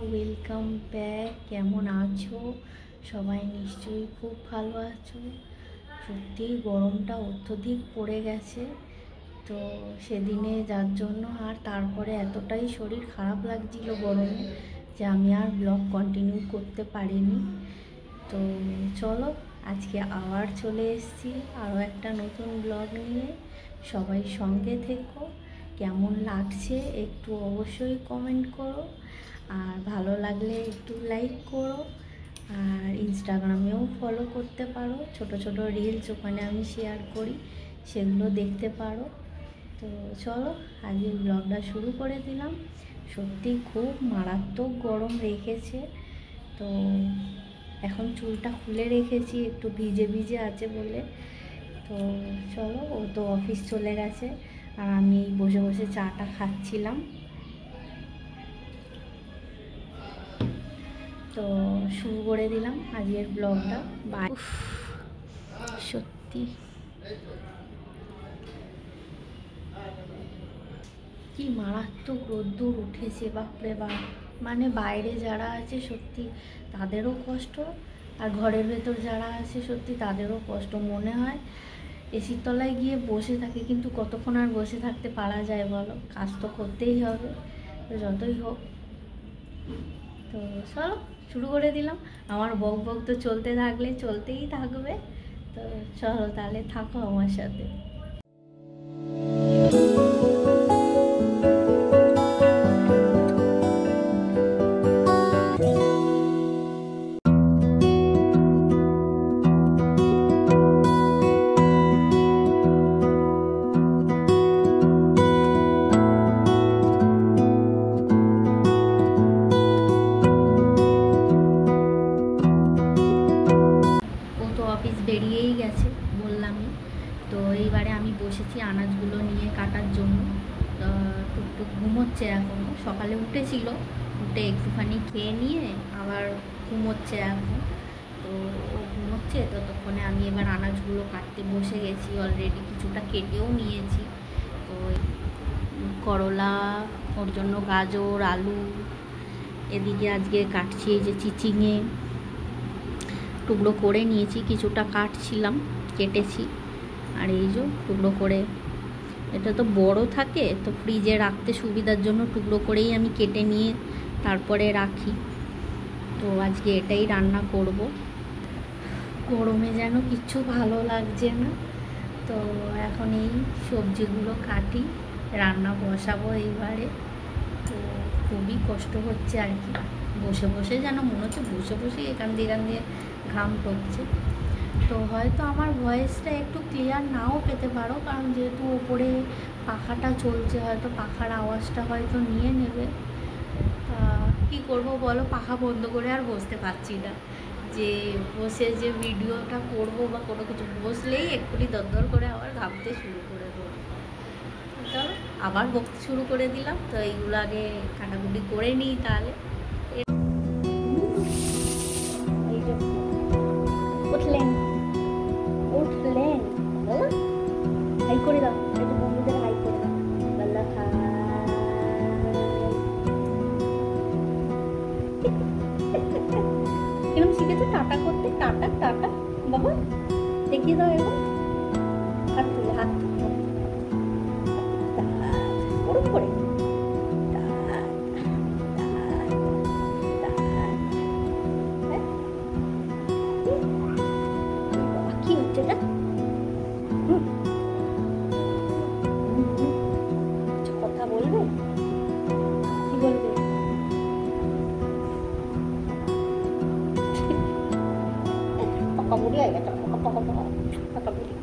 Welcome back. কেমন আছো সবাই? নিশ্চয়ই খুব ভালো আছো। সত্যিই গরমটা অত্যধিক পড়ে গেছে, তো সেদিনে যার জন্য আর তারপরে এতটাই শরীর খারাপ লাগছিল গরমে যে আমি আর ব্লগ কন্টিনিউ করতে পারিনি। তো চলো, আজকে আবার চলে এসেছি আরও একটা নতুন ব্লগ নিয়ে। সবাই সঙ্গে থেকো। কেমন লাগছে একটু অবশ্যই কমেন্ট করো, আর ভালো লাগলে একটু লাইক করো, আর ইনস্টাগ্রামেও ফলো করতে পারো। ছোট ছোট রিলস ওখানে আমি শেয়ার করি, সেগুলো দেখতে পারো। তো চলো, আজকে ব্লগটা শুরু করে দিলাম। সত্যি খুব মারাত্মক গরম রেখেছে। তো এখন চুলটা খুলে রেখেছি, একটু ভিজে ভিজে আছে বলে। তো চলো, ও তো অফিস চলে গেছে আর আমি বসে বসে চাটা খাচ্ছিলাম। তো শুরু করে দিলাম আজকের ব্লগটা। বাই। সত্যি কি মারাত্মক রোদ্দুর উঠেছে, বাপরে বাপ। মানে বাইরে যারা আছে সত্যি তাদেরও কষ্ট, আর ঘরের ভেতর যারা আছে সত্যি তাদেরও কষ্ট। মনে হয় এসির তলায় গিয়ে বসে থাকে, কিন্তু কতক্ষণ আর বসে থাকতে পারা যায় বলো? কাজ তো করতেই হবে, তো যতই হোক। তো চলো শুরু করে দিলাম। আমার বক বক তো চলতে থাকলে চলতেই থাকবে। তো চলো তাহলে থাকো আমার সাথে। অফিস বেরিয়েই গেছে বললামই তো। এইবারে আমি বসেছি আনাজগুলো নিয়ে কাটার জন্য। টুকটুক ঘুমোচ্ছে এখনও, সকালে উঠেছিল, উঠে একটুখানি খেয়ে নিয়ে আবার ঘুমোচ্ছে এখন। তো ও ঘুমোচ্ছে, ততক্ষণে আমি এবার আনাজগুলো কাটতে বসে গেছি। অলরেডি কিছুটা কেটেও নিয়েছি। তো করলা, ওর জন্য গাজর, আলু, এদিকে আজকে কাটছি এই যে চিচিঙে টুকরো করে নিয়েছি, কিছুটা কাটছিলাম, কেটেছি। আর এই যে টুকরো করে, এটা তো বড় থাকে তো ফ্রিজে রাখতে সুবিধার জন্য টুকরো করেই আমি কেটে নিয়ে তারপরে রাখি। তো আজকে এটাই রান্না করব। গরমে যেন কিচ্ছু ভালো লাগছে না। তো এখন এই সবজিগুলো কাটি, রান্না বসাবো এইবারে। তো খুবই কষ্ট হচ্ছে আর কি, বসে বসে যেন মনে হচ্ছে বসে বসে এখান দিয়ে ঘাম টপছে। তো হয়তো আমার ভয়েসটা একটু ক্লিয়ার নাও পেতে পারো, কারণ যেহেতু ওপরে পাখাটা চলছে, হয়তো পাখার আওয়াজটা হয়তো নিয়ে নেবে। কী করবো বলো, পাখা বন্ধ করে আর বসতে পারছি না, যে বসে যে ভিডিওটা করবো বা কোনো কিছু বসলেই এক্ষুনি দরদর করে আবার ঘামতে শুরু করে দেবো। চলো আবার বকতে শুরু করে দিলাম। তো এইগুলো আগে কাটাকুটি করে নিই তাহলে। উঠলেন উঠলেন, হাই করে দাও, একটু বন্ধুদের হাই করে দাও। বললো হাই। কিরম শিখেছো টাটা করতে? টাটা টাটা বাবা দেখিয়ে দাও এখন। হাত তুলে, হাত তুলে ওরম করে। কি হচ্ছে এটা? কথা বলবে? কি বলবে? পাকা বুড়ি হয়ে গেছে, পাকা পাকা পাকা বুড়ি।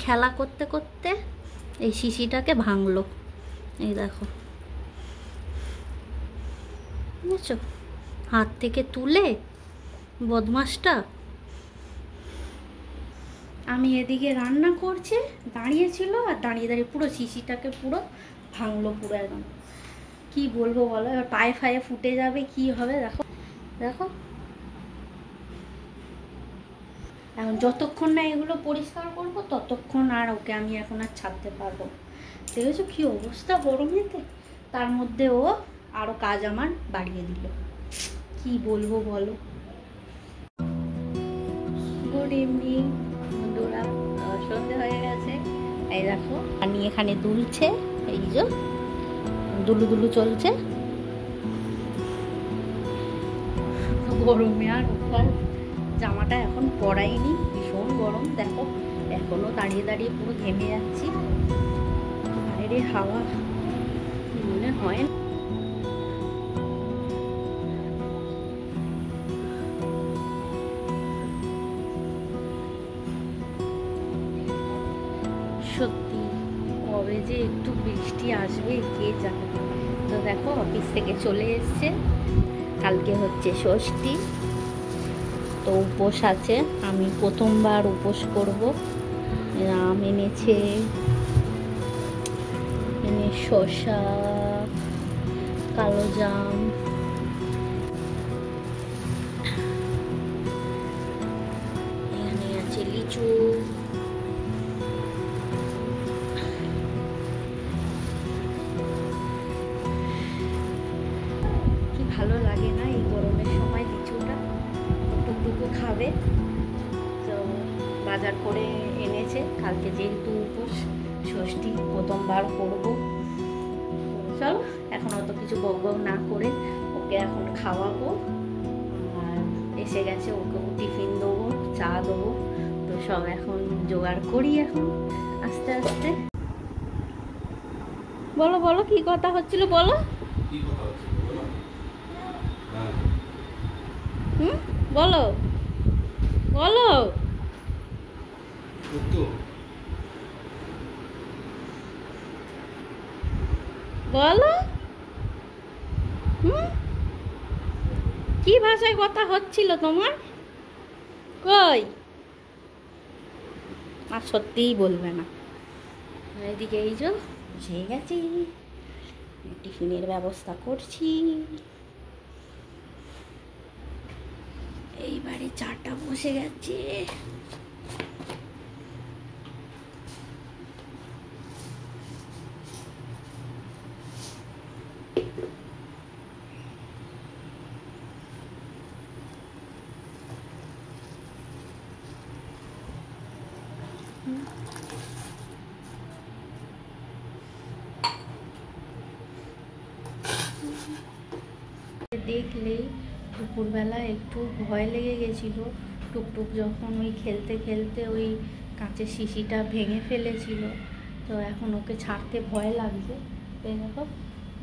খেলা করতে করতে এই শিশিটাকে ভাঙলো। এই দেখো, বুঝেছো, হাত থেকে তুলে বদমাসটা। আমি এদিকে রান্না করছে দাঁড়িয়েছিল, আর দাঁড়িয়ে দাঁড়িয়ে পুরো শিশিটাকে পুরো ভাঙলো পুরো একদম। কি বলবো বলো, এবার পায়ে ফায়ে ফুটে যাবে, কি হবে দেখো দেখো। এখন যতক্ষণ না এগুলো পরিষ্কার করবো ততক্ষণ আর ওকে আমি এখন আর ছাড়তে পারবো। দেখেছো কি অবস্থা গরমেতে, তার মধ্যে ও আরো কাজ আমার বাড়িয়ে দিল। কি বলবো বলো। গুড ইভিনিং বন্ধুরা, সন্ধে হয়ে গেছে। এই দেখো আমি এখানে দুলছে, এই যে দুলু দুলু চলছে। গরমে আর ওঠার জামাটা এখন পরাইনি, ভীষণ গরম। দেখো এখনো দাঁড়িয়ে দাঁড়িয়ে পুরো ঘেমে যাচ্ছি, বাইরে হাওয়া মনে হয় না। সত্যি কবে যে একটু বৃষ্টি আসবে কে জানে। তো দেখো অফিস থেকে চলে এসছে, কালকে হচ্ছে ষষ্ঠী, তো উপোস আছে। আমি প্রথমবার উপোস করব। আম এনেছে, শসা, কালো জাম, এখানে আছে লিচু। কি ভালো লাগে না এই গরমের সময় লিচুটা, টুকটুকু খাবে। তো বাজার করে এনেছে, কালকে যেহেতু উপোস ষষ্ঠী প্রথমবার করব। চলো এখন অত কিছু বক বক না করে ওকে এখন খাওয়াবো। আর এসে গেছে, ওকে টিফিন দেবো, চা দেবো। তো সব এখন জোগাড় করি এখন আস্তে আস্তে। বলো বলো কি কথা হচ্ছিল বলো। বলো বলো। বলো কি ভাষায় কথা হচ্ছিল তোমার? কই আর সত্যিই বলবে না। এদিকে এই যে বসে গেছি, টিফিনের ব্যবস্থা করছি। এইবারে চাটা বসে গেছে। দেখলেই দুপুরবেলা একটু ভয় লেগে গেছিলো। টুকটুক যখন ওই খেলতে খেলতে ওই কাঁচের শিশিটা ভেঙে ফেলেছিল, তো এখন ওকে ছাড়তে ভয় লাগছে। এই দেখো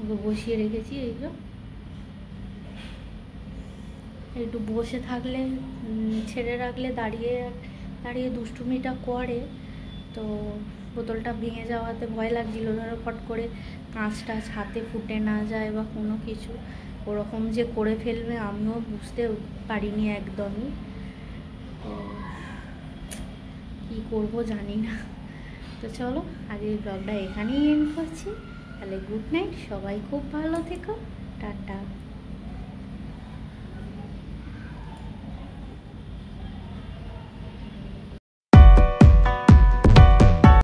ওকে বসিয়ে রেখেছি। এই যে একটু বসে থাকলে, ছেড়ে রাখলে দাঁড়িয়ে দাঁড়িয়ে দুষ্টুমিটা করে। তো বোতলটা ভেঙে যাওয়াতে ভয় লাগছিল, ধরো ফট করে কাঁচটা হাতে ফুটে না যায় বা কোনো কিছু ওরকম যে করে ফেলবে আমিও বুঝতে পারিনি একদমই। তো কী করবো জানি না। তো চলো আজকের ব্লগটা এখানেই এন্ড করছি। তাহলে গুড নাইট, সবাই খুব ভালো থেকো, টাটা।